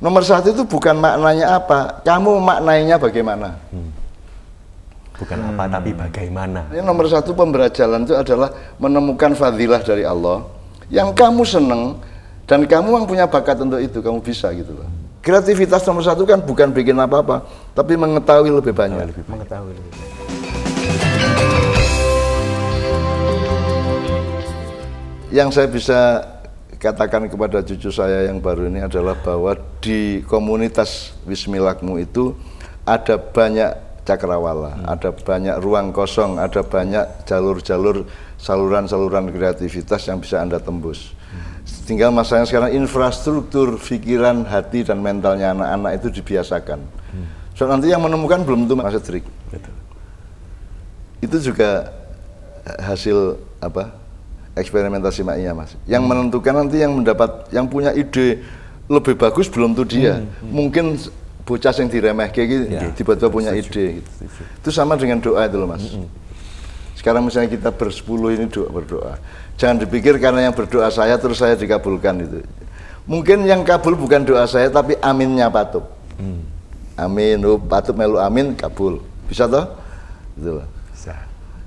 Nomor satu itu bukan maknanya apa, kamu maknainya bagaimana. Bukan apa, tapi bagaimana. Yang nomor satu pembelajaran itu adalah menemukan fadilah dari Allah yang kamu seneng dan kamu yang punya bakat untuk itu, kamu bisa gitu loh. Kreativitas nomor satu kan bukan bikin apa-apa, tapi mengetahui lebih banyak. Mengetahui lebih banyak. Yang saya bisa katakan kepada cucu saya yang baru ini adalah bahwa di komunitas Wismilakmu itu ada banyak cakrawala, ada banyak ruang kosong, ada banyak jalur-jalur, saluran-saluran kreativitas yang bisa Anda tembus. Tinggal masalahnya sekarang infrastruktur pikiran, hati, dan mentalnya anak-anak itu dibiasakan. So nanti yang menemukan belum tentu Mas Cedric. Itu juga hasil apa? Eksperimentasi maknya Mas. Yang menentukan nanti yang mendapat, yang punya ide lebih bagus belum tuh dia. Mungkin bocah yang diremeh kayak gitu, tiba-tiba punya ide. Gitu. Itu sama dengan doa itu loh Mas. Sekarang misalnya kita bersepuluh ini berdoa. Jangan dipikir karena yang berdoa saya terus saya dikabulkan itu. Mungkin yang kabul bukan doa saya tapi aminnya patut. Amin, patut melu amin kabul. Bisa toh? Gitu loh. Bisa.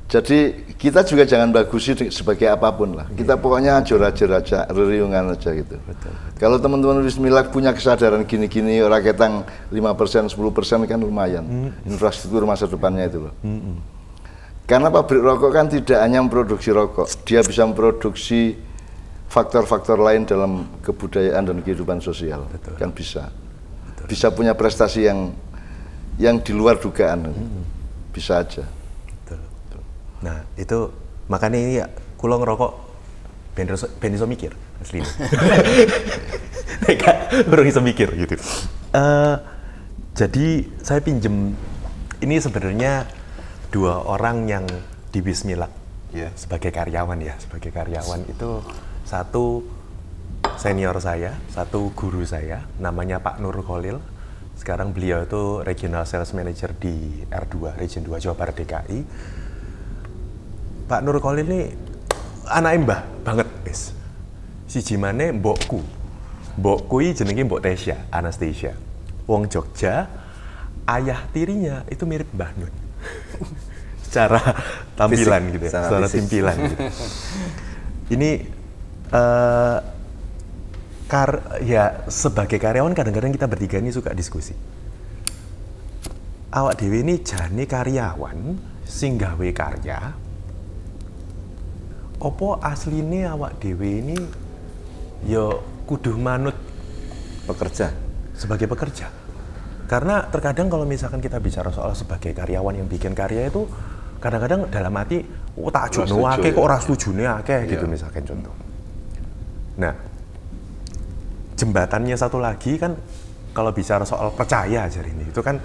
Jadi kita juga jangan bagusi sebagai apapun lah. Kita pokoknya ajur-ajur aja, reriungan aja gitu. Betul. Kalau teman-teman Wismilak punya kesadaran gini-gini, orang ketang 5%, 10% kan lumayan. Infrastruktur masa depannya itu loh. Karena pabrik rokok kan tidak hanya memproduksi rokok, dia bisa memproduksi faktor-faktor lain dalam kebudayaan dan kehidupan sosial. Betul. Kan bisa. Betul. Bisa punya prestasi yang di luar dugaan. Bisa aja. Nah itu makanya ini ya kulo ngerokok ben iso mikir asli. Baru iso mikir gitu. Jadi saya pinjem ini sebenarnya dua orang yang di Wismilak sebagai karyawan ya, sebagai karyawan itu satu senior saya, satu guru saya namanya Pak Nur Kholil. Sekarang beliau itu Regional Sales Manager di R2 Region 2 Jawa Barat DKI. Pak Nur Kholil ini anak mbah banget, guys. Siji maneh mbokku. Mbokku iki jenenge Mbok Tesya, Anastasia. Wong Jogja, ayah tirinya itu mirip Mbah Nun. Secara tampilan gitu ya, secara tampilan gitu. Ini ya sebagai karyawan kadang-kadang kita bertiga ini suka diskusi. Awak dhewe ini jane karyawan sing gawe karya. Opo asline awak dhewe ini yo kudu manut Pekerja. sebagai pekerja. Karena terkadang kalau misalkan kita bicara soal sebagai karyawan yang bikin karya itu kadang-kadang dalam hati tak jono akeh kok ora setujune akeh gitu misalkan contoh. Nah, jembatannya satu lagi kan kalau bicara soal percaya aja ini itu kan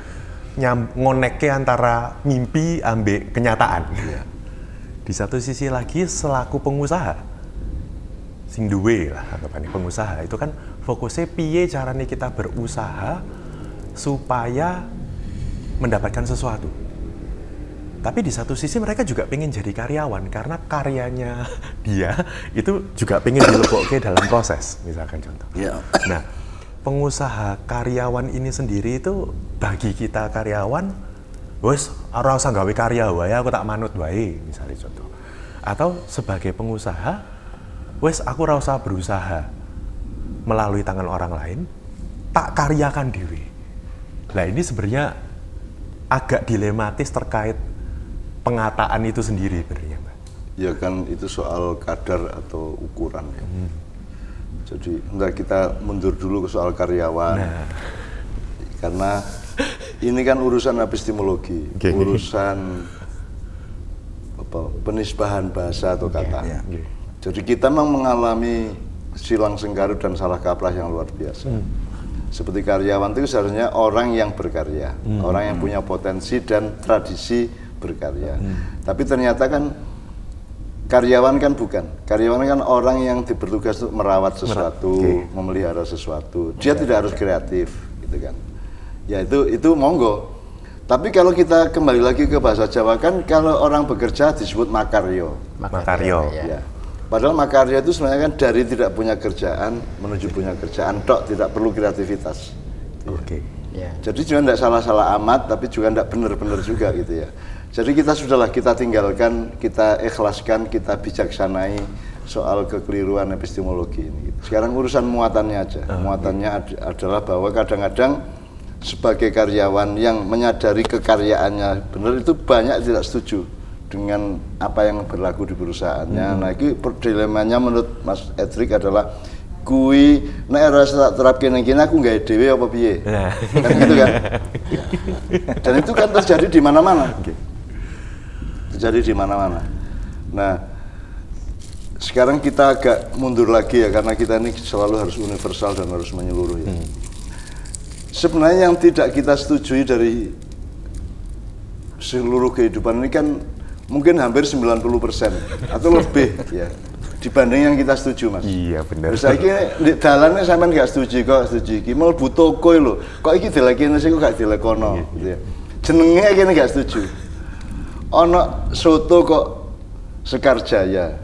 ngonekke antara mimpi ambek kenyataan. Di satu sisi lagi selaku pengusaha sing duwe lah anggapannya pengusaha itu kan fokusnya piye caranya kita berusaha supaya mendapatkan sesuatu. Tapi di satu sisi mereka juga pengen jadi karyawan karena karyanya dia itu juga pengen dilebokke dalam proses misalkan contoh. Nah, pengusaha karyawan ini sendiri itu bagi kita karyawan wes ora usah gawe karya wae aku tak manut wae misalnya contoh. Atau sebagai pengusaha wes aku ora usah berusaha melalui tangan orang lain, tak karyakan diri. Nah ini sebenarnya agak dilematis terkait pengataan itu sendiri sebenarnya, Mbak. Ya kan itu soal kadar atau ukuran ya. Jadi enggak kita mundur dulu ke soal karyawan. Karena ini kan urusan epistemologi, urusan penisbahan bahasa atau kata. Jadi kita memang mengalami silang sengkarut dan salah kaprah yang luar biasa. Seperti karyawan itu seharusnya orang yang berkarya, orang yang punya potensi dan tradisi berkarya. Tapi ternyata kan karyawan kan bukan. Karyawan kan orang yang bertugas untuk merawat sesuatu, memelihara sesuatu. Dia tidak harus kreatif, gitu kan. Ya itu monggo. Tapi kalau kita kembali lagi ke bahasa Jawa kan kalau orang bekerja disebut makaryo. Makaryo. Ya. Padahal makarya itu sebenarnya kan dari tidak punya kerjaan menuju punya kerjaan, tidak perlu kreativitas. Oke. Ya. Jadi juga tidak salah-salah amat, tapi juga tidak benar-benar juga gitu ya. Jadi kita sudahlah, kita tinggalkan, kita ikhlaskan, kita bijaksanai soal kekeliruan epistemologi ini. Sekarang urusan muatannya aja. Muatannya adalah bahwa kadang-kadang sebagai karyawan yang menyadari kekaryaan,nya benar, itu banyak tidak setuju dengan apa yang berlaku di perusahaannya. Nah, itu dilemanya menurut Mas Edric adalah kui nek ora tak terapke nang kene aku gawe dhewe apa piye. Kan gitu kan. Dan itu kan terjadi di mana-mana. Terjadi di mana-mana. Nah, sekarang kita agak mundur lagi ya, karena kita ini selalu harus universal dan harus menyeluruh ya. Sebenarnya yang tidak kita setujui dari seluruh kehidupan ini kan mungkin hampir 90% atau lebih ya, dibanding yang kita setuju, Mas. Iya, benar. Terus saiki di dalannya sampean gak setuju kok, setuju iki mlebu toko lho. Kok iki dilekene sik kok gak dilekono gitu ya. Jenenge kene gak setuju. Ono soto kok Sekar Jaya.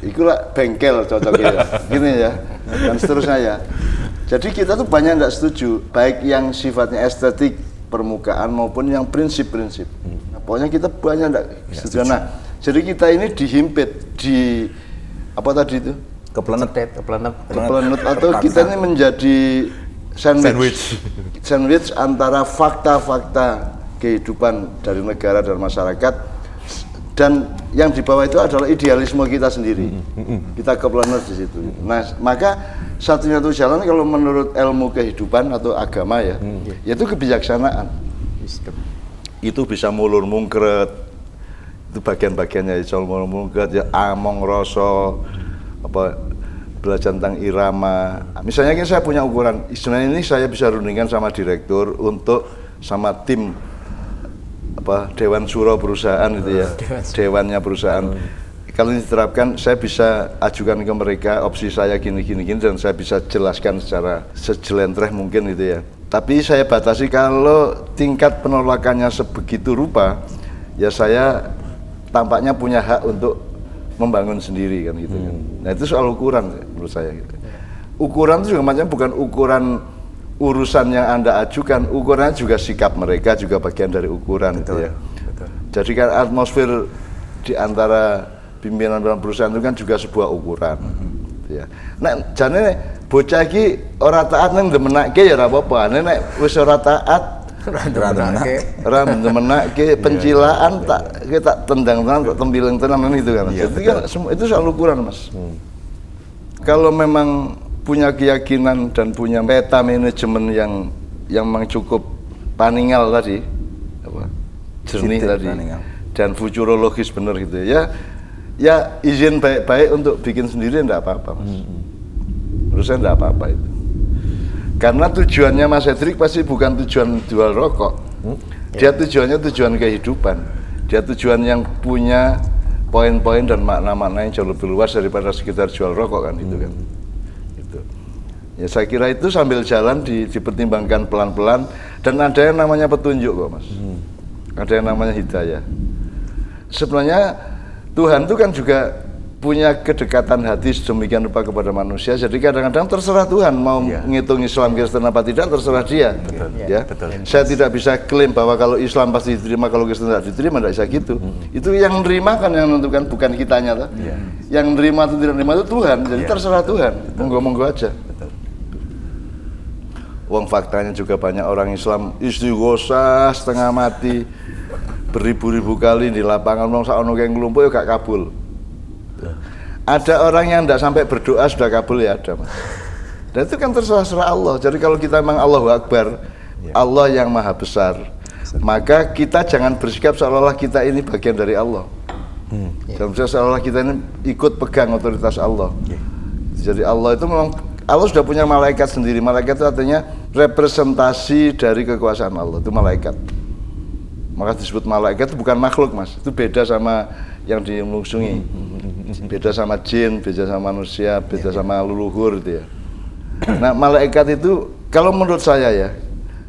Iku lah bengkel cocoknya. Gini ya. Dan seterusnya ya. Jadi kita tuh banyak tidak setuju, baik yang sifatnya estetik permukaan maupun yang prinsip-prinsip. Nah, pokoknya kita banyak tidak setuju. Nah, jadi kita ini dihimpit di apa tadi itu? Keplenet atau kita ini menjadi sandwich antara fakta-fakta kehidupan dari negara dan masyarakat, dan yang di bawah itu adalah idealisme kita sendiri. Kita keplenet di situ. Nah, maka satu-satu jalan kalau menurut ilmu kehidupan atau agama ya, yaitu kebijaksanaan. Itu bisa mulur mungkret, itu bagian-bagiannya, ya, mulur mungkret, ya among rasa, apa belajar tentang irama. Misalnya kan saya punya ukuran, istilahnya ini saya bisa rundingkan sama direktur untuk sama tim apa Dewan Suro perusahaan itu ya, dewannya perusahaan. Kalau ini diterapkan, saya bisa ajukan ke mereka opsi saya gini dan saya bisa jelaskan secara sejelentreh mungkin itu ya. Tapi saya batasi kalau tingkat penolakannya sebegitu rupa, ya saya tampaknya punya hak untuk membangun sendiri kan gitu kan. Nah itu soal ukuran menurut saya gitu. Ukuran itu juga macam bukan ukuran urusan yang Anda ajukan, ukurannya juga sikap mereka juga bagian dari ukuran. Betul, gitu ya. Betul. Jadi kan atmosfer di antara pimpinan dalam perusahaan itu kan juga sebuah ukuran. Ya. Nek jane bocah iki ora taat nang demenake ya ora apa-apa. Nek wis ora taat ora demenake pencilaan tak kita tendang tak tembiling tenan itu kan. Jadi kan itu soal ukuran, Mas. Kalau memang punya keyakinan dan punya meta manajemen yang memang cukup paningal tadi, apa? Jernih tadi. Paningal. Dan futurologis benar gitu ya. Ya izin baik-baik untuk bikin sendiri enggak apa-apa, Mas. Menurut saya enggak apa-apa itu. Karena tujuannya Mas Edric pasti bukan tujuan jual rokok. Dia tujuannya tujuan kehidupan. Dia tujuan yang punya poin-poin dan makna-makna yang jauh lebih luas daripada sekitar jual rokok kan itu kan. Itu. Ya saya kira itu sambil jalan dipertimbangkan pelan-pelan dan ada yang namanya petunjuk kok, Mas. Ada yang namanya hidayah. Sebenarnya Tuhan itu kan juga punya kedekatan hati sedemikian rupa kepada manusia. Jadi kadang-kadang terserah Tuhan mau ngitung Islam Kristen apa tidak, terserah dia. Betul. Ya. Betul. Saya tidak bisa klaim bahwa kalau Islam pasti diterima, kalau Kristen tidak diterima, tidak bisa gitu. Itu yang menerima kan yang menentukan, bukan kitanya toh. Yang menerima atau tidak menerima itu Tuhan. Jadi terserah Tuhan. Monggo-monggo aja. Betul. Wong faktanya juga banyak orang Islam istighosah setengah mati. Beribu-ribu kali di lapangan wong sak ono keng nglumpuh ya gak kabul. Ada orang yang tidak sampai berdoa sudah kabul ya ada, Mas. Dan itu kan terserah Allah. Jadi kalau kita memang Allahu Akbar, Allah yang maha besar, maka kita jangan bersikap seolah-olah kita ini bagian dari Allah. Dan seolah-olah kita ini ikut pegang otoritas Allah. Jadi Allah itu memang, Allah sudah punya malaikat sendiri. Malaikat itu artinya representasi dari kekuasaan Allah, itu malaikat. Maka disebut malaikat itu bukan makhluk, Mas. Itu beda sama yang dilungsungi. Beda sama jin, beda sama manusia, beda sama leluhur gitu ya. Nah, malaikat itu kalau menurut saya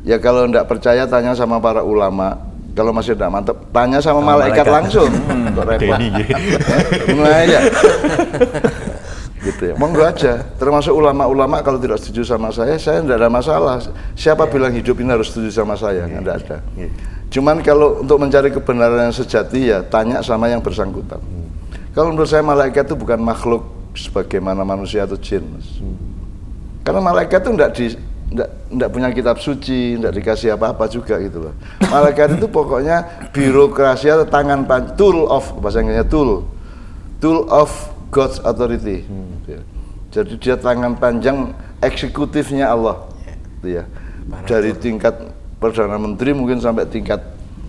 ya kalau enggak percaya tanya sama para ulama, Kalau masih tidak mantap, tanya sama malaikat langsung. Kok repot? Nah ya. Gitu ya. Monggo aja. Termasuk ulama-ulama kalau tidak setuju sama saya tidak ada masalah. Siapa bilang hidup ini harus setuju sama saya? Tidak ada. Cuman kalau untuk mencari kebenaran yang sejati ya tanya sama yang bersangkutan. Kalau menurut saya malaikat itu bukan makhluk sebagaimana manusia atau jin, Mas. Karena malaikat itu tidak punya kitab suci, tidak dikasih apa-apa juga gitu loh. Malaikat itu pokoknya birokrasi atau tangan tool of, bahasa Inggrisnya tool of God's authority. Jadi dia tangan panjang eksekutifnya Allah, gitu ya. Dari tingkat Perdana Menteri mungkin sampai tingkat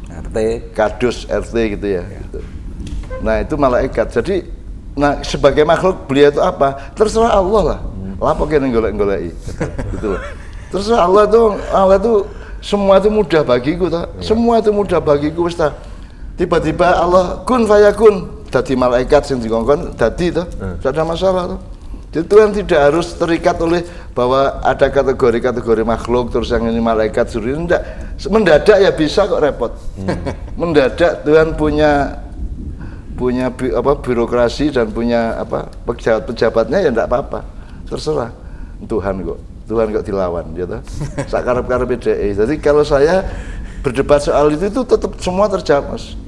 RT, Kadus, RT gitu ya. Gitu. Nah itu malaikat. Jadi, nah sebagai makhluk beliau itu apa? Terserah Allah lah. Lapo kene golek-goleki. Gitu loh. Terserah Allah itu semua itu mudah bagiku ta. Semua itu mudah bagiku wis ta. Tiba-tiba Allah kun fayakun dadi malaikat sing dikongkon dadi to. Tidak ada masalah to. Jadi Tuhan tidak harus terikat oleh bahwa ada kategori-kategori makhluk terus yang ini malaikat suri enggak. Mendadak ya bisa kok repot. Mendadak Tuhan punya birokrasi dan punya pejabat-pejabatnya ya enggak apa-apa. Terserah Tuhan kok dilawan gitu. Sakarep-karep DE. Jadi kalau saya berdebat soal itu tetap semua terjawab, Mas.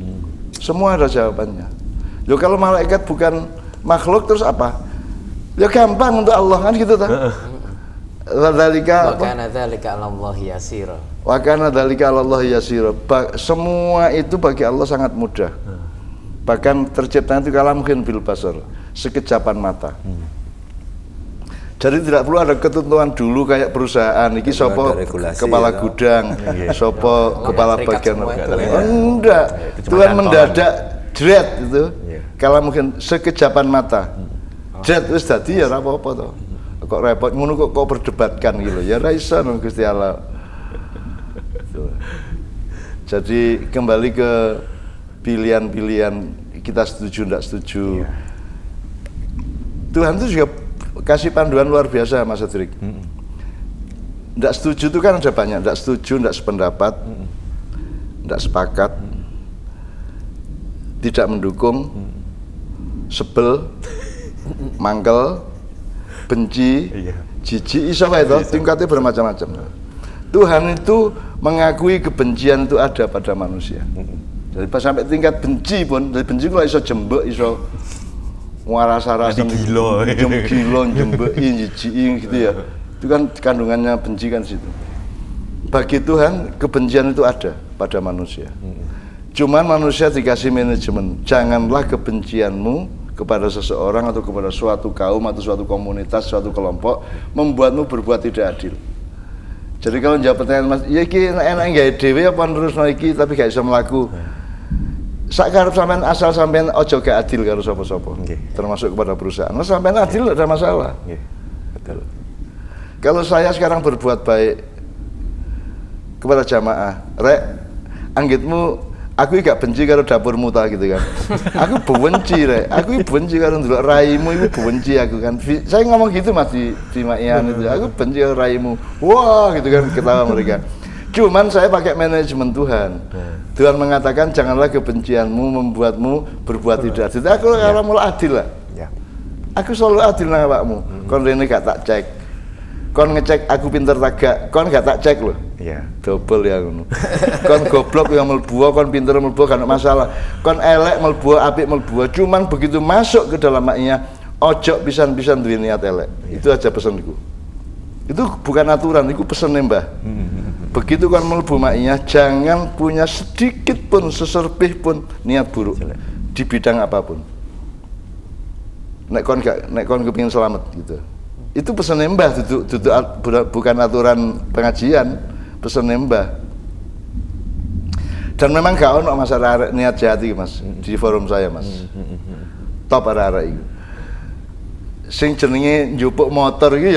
Semua ada jawabannya. Loh kalau malaikat bukan makhluk terus apa? Ya gampang untuk Allah kan gitu ta. Wa kana dzalika 'ala Allah yasira. Wa kana dzalika 'ala Allah yasira. Semua itu bagi Allah sangat mudah. Bahkan tercipta itu kalamhin bil basar, sekejapan mata. Jadi tidak perlu ada ketentuan dulu kayak perusahaan iki sopo kepala gudang, sopo kepala bagian. Enggak. Tuhan mendadak jret itu. Kalau mungkin sekejapan mata. Jret wis dadi ya ora apa-apa to. Kok repot ngono kok berdebatkan gitu. Ya ra iso nang Gusti Allah. Jadi kembali ke pilihan-pilihan kita setuju enggak setuju. Tuhan itu juga kasih panduan luar biasa, Mas Adrik. Nggak setuju itu kan ada banyak. Nggak setuju, nggak sependapat, nggak sepakat, tidak mendukung, sebel, mangkel, benci, jijik, iso wae to, tingkatnya bermacam-macam. Tuhan itu mengakui kebencian itu ada pada manusia. Jadi pas sampai tingkat benci pun, dari benci kalau iso jembek, iso waras-warasan gila, jembeki, jijiki gitu ya. Itu kan kandungannya benci kan situ. Bagi Tuhan kebencian itu ada pada manusia. Cuman manusia dikasih manajemen. Janganlah kebencianmu kepada seseorang atau kepada suatu kaum atau suatu komunitas, suatu kelompok membuatmu berbuat tidak adil. Jadi kalau jawab pertanyaan Mas, ya iki enak gawe dhewe apa nerusno iki tapi gak iso mlaku. Sak karep sampean asal sampean ojo gak adil karo sapa-sapa. Termasuk kepada perusahaan. Nah, sampean adil tidak ada masalah. Betul. Kalau saya sekarang berbuat baik kepada jamaah, rek anggitmu aku gak benci karo dapurmu ta gitu kan. Aku benci rek. Aku benci karo ndelok raimu iku benci aku kan. Saya ngomong gitu Mas di Maian itu. Aku benci karo raimu. Wah, gitu kan ketawa mereka. Cuman saya pakai manajemen Tuhan. Tuhan mengatakan janganlah kebencianmu membuatmu berbuat tidak adil. Aku kalau mulai adil lah. Aku selalu adil nang awakmu. Kon rene gak tak cek. Kon ngecek aku pinter tak gak, kon gak tak cek loh. Double ya ngono. Kon goblok yang mlebu, kon pinter mlebu kan masalah. Kon elek mlebu, apik mlebu. Cuman begitu masuk ke dalam maknya, ojo pisan-pisan duwe niat elek. Itu aja pesanku. Itu bukan aturan, itu pesan Mbah. Begitu kan mlebu maknya, jangan punya sedikit pun seserpih pun niat buruk di bidang apapun. Nek kon kepingin selamat gitu. Itu pesan Mbah, bukan aturan pengajian, pesan Mbah. Dan memang gak ono masalah niat jahat iki Mas di forum saya Mas. Top arek-arek iku. Sing jenenge njupuk motor iki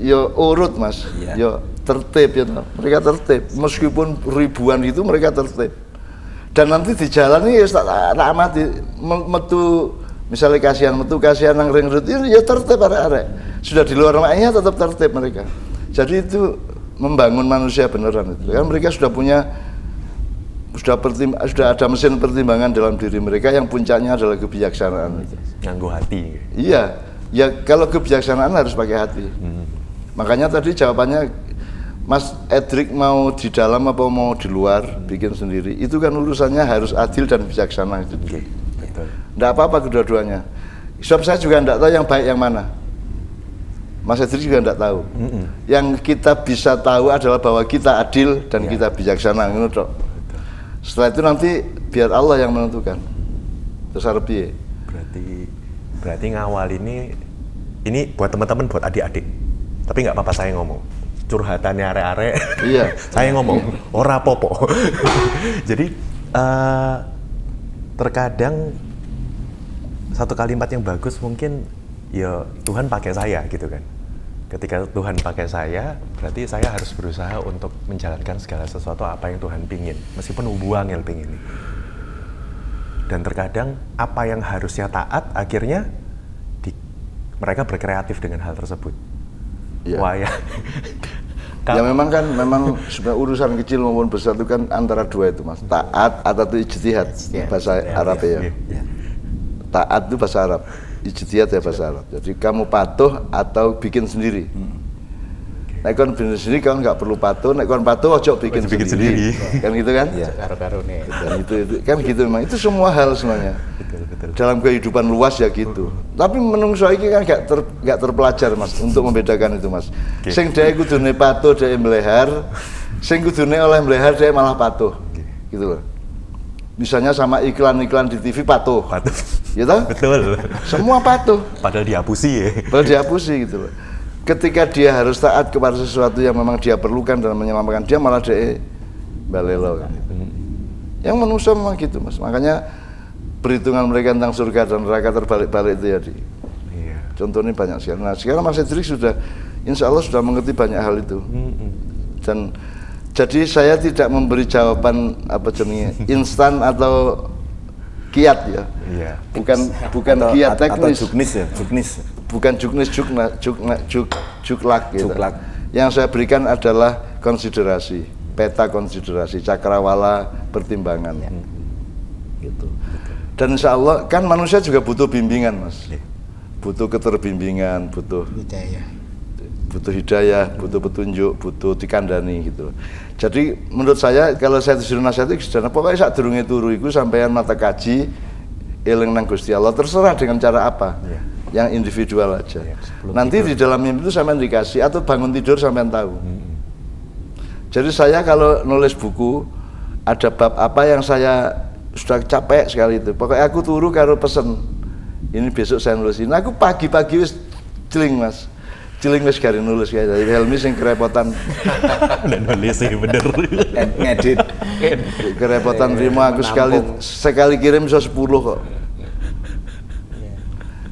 yo urut Mas. Yo tertib ya, mereka tertib meskipun ribuan itu mereka tertib dan nanti di jalan ini tak amati metu misalnya kasihan nang ring road ini ya tertib arek-arek sudah di luar maknya tetap tertib mereka. Jadi itu membangun manusia beneran itu kan mereka sudah punya sudah ada mesin pertimbangan dalam diri mereka yang puncaknya adalah kebijaksanaan. Nganggo hati. Iya, ya kalau kebijaksanaan harus pakai hati. Makanya tadi jawabannya Mas Edric mau di dalam apa mau di luar bikin sendiri, itu kan urusannya harus adil dan bijaksana. Betul. Nggak apa-apa kedua-duanya. Sebab saya juga nggak tahu yang baik yang mana. Mas Edric juga nggak tahu. Yang kita bisa tahu adalah bahwa kita adil dan kita bijaksana. Setelah itu nanti biar Allah yang menentukan. Terus harap piye? Berarti ngawal ini buat teman-teman, buat adik-adik. Tapi nggak apa-apa saya ngomong. Curhatannya arek-arek. Iya. Saya ngomong, ora popo. Jadi terkadang satu kalimat yang bagus mungkin ya Tuhan pakai saya gitu kan. Ketika Tuhan pakai saya, berarti saya harus berusaha untuk menjalankan segala sesuatu apa yang Tuhan pingin, meskipun buang yang pingin. Dan terkadang apa yang harusnya taat, akhirnya mereka berkreatif dengan hal tersebut. Ya. Wah ya. Ya memang sebenarnya urusan kecil maupun besar itu kan antara dua itu Mas. Taat atau ijtihad bahasa Arab ya. Taat itu bahasa Arab. Ijtihad ya bahasa Arab. Jadi kamu patuh atau bikin sendiri. Nek kon bikin sendiri kamu nggak perlu patuh. Nek kon patuh ojo bikin sendiri. Kan gitu kan? Iya. Karo-karo nih. Dan itu kan gitu memang. Itu semua hal semuanya. Betul. Dalam kehidupan luas ya gitu. Tapi menungso iki kan nggak terpelajar Mas untuk membedakan itu Mas. Sing dhewe kudune patuh dhewe melehar, sing kudune oleh melehar dhewe malah patuh. Gitu loh. Misalnya sama iklan-iklan di TV patuh. Ya toh? Betul. Semua patuh. Padahal dihapusi ya. Padahal dihapusi gitu loh. Ketika dia harus taat kepada sesuatu yang memang dia perlukan dalam menyelamatkan dia, malah dia balelo kan. Yang manusia memang gitu Mas. Makanya perhitungan mereka tentang surga dan neraka terbalik-balik itu ya. Iya. Contohnya banyak sekali. Nah sekarang Mas Edric sudah, insya Allah sudah mengerti banyak hal itu. Dan jadi saya tidak memberi jawaban apa jenisnya instan atau kiat ya. Iya. Bukan kiat teknis. Atau juknis ya, juknis. Bukan juknis, juklak gitu. Yang saya berikan adalah konsiderasi, peta konsiderasi, cakrawala pertimbangan. Gitu. Dan insya Allah kan manusia juga butuh bimbingan Mas. Butuh keterbimbingan, butuh hidayah, butuh petunjuk, butuh dikandani gitu. Jadi menurut saya kalau saya disuruh nasihat itu pokoknya sak durunge turu iku sampean mata kaji eling nang Gusti Allah, terserah dengan cara apa. Yang individual aja. Nanti di dalam mimpi itu sampean dikasih atau bangun tidur sampean tahu. Jadi saya kalau nulis buku ada bab apa yang saya sudah capek sekali itu. Pokoknya aku turu karo pesen. Ini besok saya nulis ini. Aku pagi-pagi wis jeling Mas. Ciling wis gari nulis kayak dari Helmi sing kerepotan dan nulis sih bener ngedit kerepotan terima aku sekali kirim bisa 10 kok.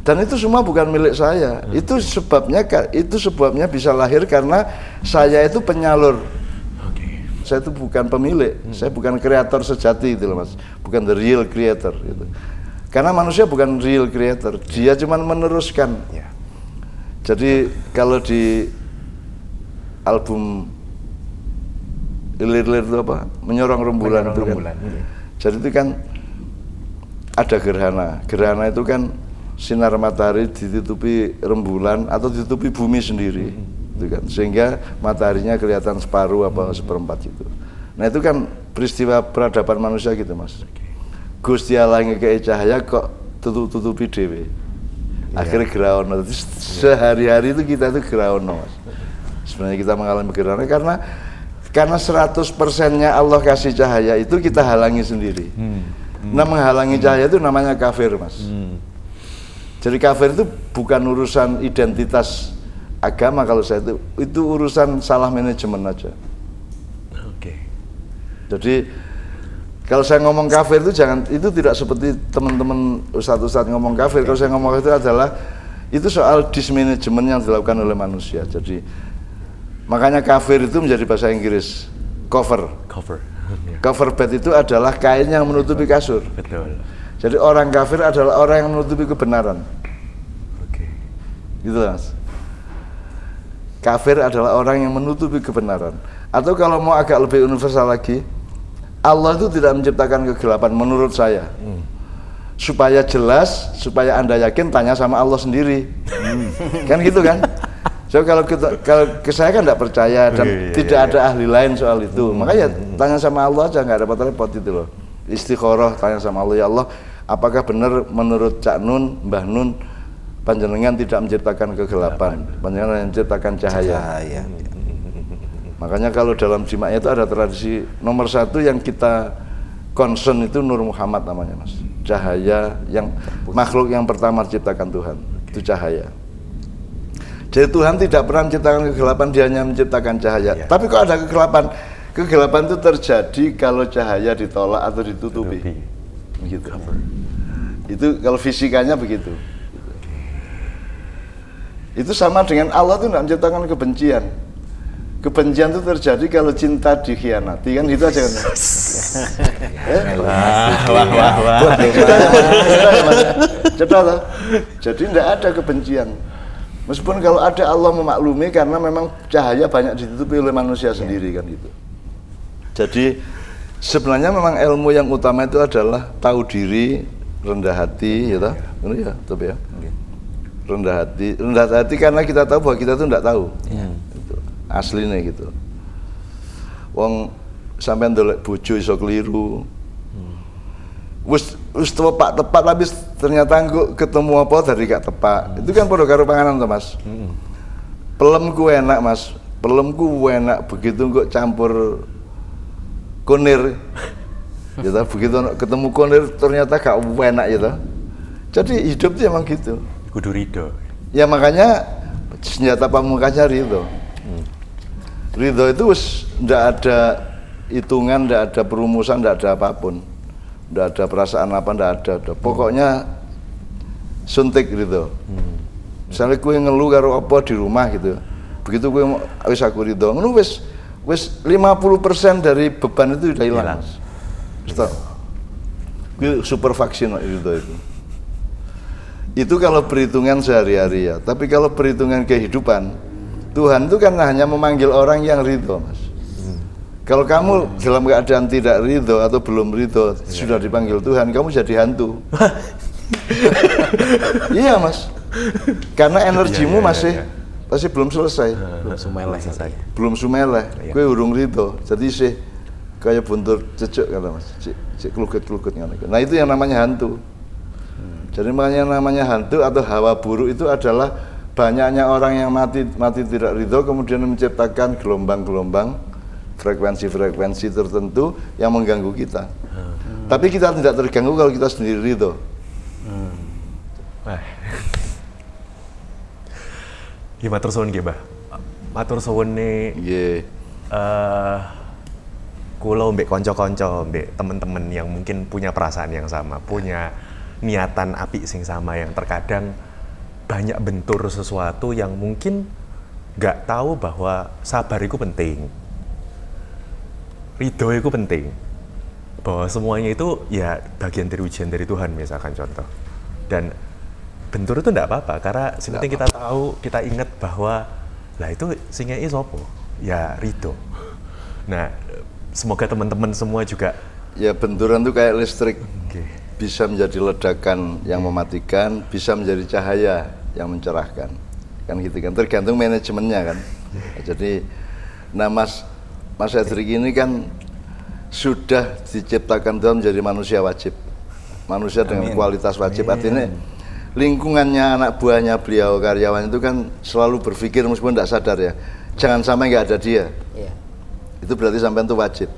Dan itu semua bukan milik saya. Itu sebabnya bisa lahir karena saya itu penyalur. Saya itu bukan pemilik, saya bukan kreator sejati itu loh Mas. Bukan the real creator gitu. Karena manusia bukan real creator, dia cuma meneruskan. Jadi kalau di album Ilir-ilir itu apa? Menyorong rembulan itu kan. Jadi itu kan ada gerhana. Gerhana itu kan sinar matahari ditutupi rembulan atau ditutupi bumi sendiri. Itu kan. Sehingga mataharinya kelihatan separuh apa seperempat itu. Nah itu kan peristiwa peradaban manusia gitu Mas. Gusti Allah ngekei cahaya kok tutupi dewe. Akhirnya geraono. Sehari-hari itu kita itu geraono Mas. Sebenarnya kita mengalami gerhana karena 100%-nya Allah kasih cahaya itu kita halangi sendiri. Nah menghalangi cahaya itu namanya kafir Mas. Jadi kafir itu bukan urusan identitas agama kalau saya itu urusan salah manajemen aja. Jadi kalau saya ngomong kafir itu itu tidak seperti teman-teman ustadz-ustadz ngomong kafir. Kalau saya ngomong itu adalah itu soal dismanajemen yang dilakukan oleh manusia. Jadi makanya kafir itu menjadi bahasa Inggris cover. Cover bed itu adalah kain yang menutupi kasur. Betul. Jadi orang kafir adalah orang yang menutupi kebenaran. Gitu Mas. Kafir adalah orang yang menutupi kebenaran. Atau kalau mau agak lebih universal lagi, Allah itu tidak menciptakan kegelapan menurut saya. Supaya jelas, supaya Anda yakin, tanya sama Allah sendiri. Kan gitu kan? So kalau saya kan tidak percaya dan tidak ada ahli lain soal itu. Makanya tanya sama Allah aja, nggak repot-repot itu loh. Istikharah, tanya sama Allah, ya Allah, apakah benar menurut Cak Nun, Mbah Nun, panjenengan tidak menciptakan kegelapan, panjenengan menciptakan cahaya. Makanya kalau dalam jimaknya itu ada tradisi nomor 1 yang kita concern itu Nur Muhammad namanya, Mas. Cahaya yang makhluk yang pertama diciptakan Tuhan, itu cahaya. Jadi Tuhan tidak pernah menciptakan kegelapan, dia hanya menciptakan cahaya. Tapi kok ada kegelapan? Kegelapan itu terjadi kalau cahaya ditolak atau ditutupi. Begitu. Itu kalau fisikanya begitu. Itu sama dengan Allah itu tidak menciptakan kebencian. Kebencian itu terjadi kalau cinta dikhianati, kan gitu aja kan. Wah. Cepat. Jadi tidak ada kebencian. Meskipun kalau ada, Allah memaklumi karena memang cahaya banyak ditutupi oleh manusia sendiri kan gitu. Jadi sebenarnya memang ilmu yang utama itu adalah tahu diri, rendah hati, ya toh? Ini ya, tapi ya. Rendah hati karena kita tahu bahwa kita itu tidak tahu. Gitu. Aslinya gitu. Wong sampean ndelok bojo iso keliru. Wis tepat habis ternyata ketemu apa dari gak tepat. Itu kan padha karo panganan to, Mas. Pelemku enak, Mas. Pelemku enak begitu kok campur kunir. Ya toh, begitu ketemu kunir ternyata gak enak ya toh. Jadi hidup itu emang gitu. Kudu ridho. Ya makanya senjata pamungkasnya ridho. Ridho itu ndak ada hitungan, ndak ada perumusan, ndak ada apapun, ndak ada perasaan apa, ndak ada. Pokoknya suntik ridho. Misalnya kue ngeluh karo apa di rumah gitu, begitu kue wis aku ridho, ngono wis 50% dari beban itu udah hilang. Stop. Kue super vaksin ridho itu. Itu kalau perhitungan sehari-hari ya. Tapi kalau perhitungan kehidupan, Tuhan itu kan hanya memanggil orang yang ridho, Mas. Kalau kamu dalam keadaan tidak ridho atau belum ridho, sudah dipanggil Tuhan, kamu jadi hantu. Iya, Mas. Karena energimu masih belum selesai. Belum sumeleh. Kue urung ridho. Jadi sih kayak buntur cecek kata Mas. Cek kelugut-kelugut ngono. Nah, itu yang namanya hantu. Jadi makanya namanya hantu atau hawa buruk itu adalah banyaknya orang yang mati tidak ridho kemudian menciptakan gelombang-gelombang frekuensi-frekuensi tertentu yang mengganggu kita. Tapi kita tidak terganggu kalau kita sendiri ridho. Ya matur suwun nggih, Mbah. Matur suwun kula mbek kanca-kanca, mbek teman-teman yang mungkin punya perasaan yang sama, punya niatan apik sing sama, yang terkadang banyak bentur sesuatu yang mungkin nggak tahu bahwa sabar itu penting, ridho itu penting, bahwa semuanya itu ya bagian dari ujian dari Tuhan misalkan contoh. Dan bentur itu nggak apa-apa karena seperti kita tahu, kita ingat bahwa lah itu singnya sopo ya ridho. Nah, semoga teman-teman semua juga ya benturan itu kayak listrik. Bisa menjadi ledakan yang mematikan, bisa menjadi cahaya yang mencerahkan, kan gitu kan, tergantung manajemennya kan. Jadi, nah Mas Edric ini kan sudah diciptakan Tuhan menjadi manusia wajib, manusia dengan kualitas wajib. Artinya lingkungannya, anak buahnya beliau, karyawan itu kan selalu berpikir meskipun tidak sadar ya, jangan sampai nggak ada dia. Itu berarti sampai itu wajib.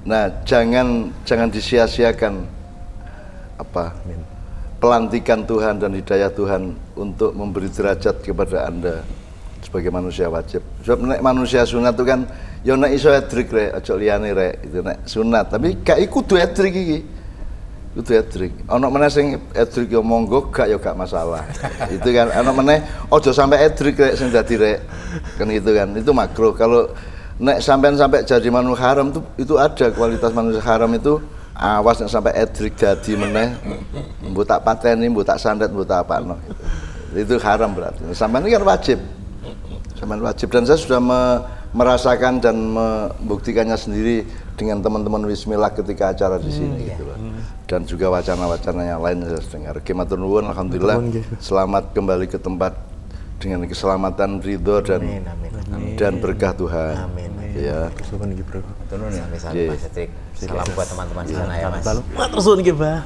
Nah, jangan disia-siakan pelantikan Tuhan dan hidayah Tuhan untuk memberi derajat kepada Anda sebagai manusia wajib. Sebab nek manusia sunat itu kan ya nek iso edrik rek, aja liyane rek, itu nek sunat, tapi gak kudu edrik iki. Kudu edrik. Ana meneh sing edrik ya monggo, gak ya gak masalah. Itu kan ana meneh aja sampai edrik rek sing dadi rek. Kan gitu kan. Itu makruh. Kalau nek sampai jadi manusia haram itu ada kualitas manusia haram itu. Awas nek sampai edrik jadi meneh, mbok tak pateni, mbok tak sandet, mbok tak apano. Itu haram berarti. Sampeyan ini kan wajib. Sampeyan wajib dan saya sudah merasakan dan membuktikannya sendiri dengan teman-teman Wismillah ketika acara di sini gitu loh. Dan juga wacana-wacana yang lain saya dengar. Matur nuwun, alhamdulillah selamat kembali ke tempat dengan keselamatan, ridho dan berkah Tuhan. Amin. Ya. Suwun nggih, Bro. Matur nuwun ya Mas Patrick. Salam buat teman-teman di sana ya Mas. Matur suwun nggih, Mbah.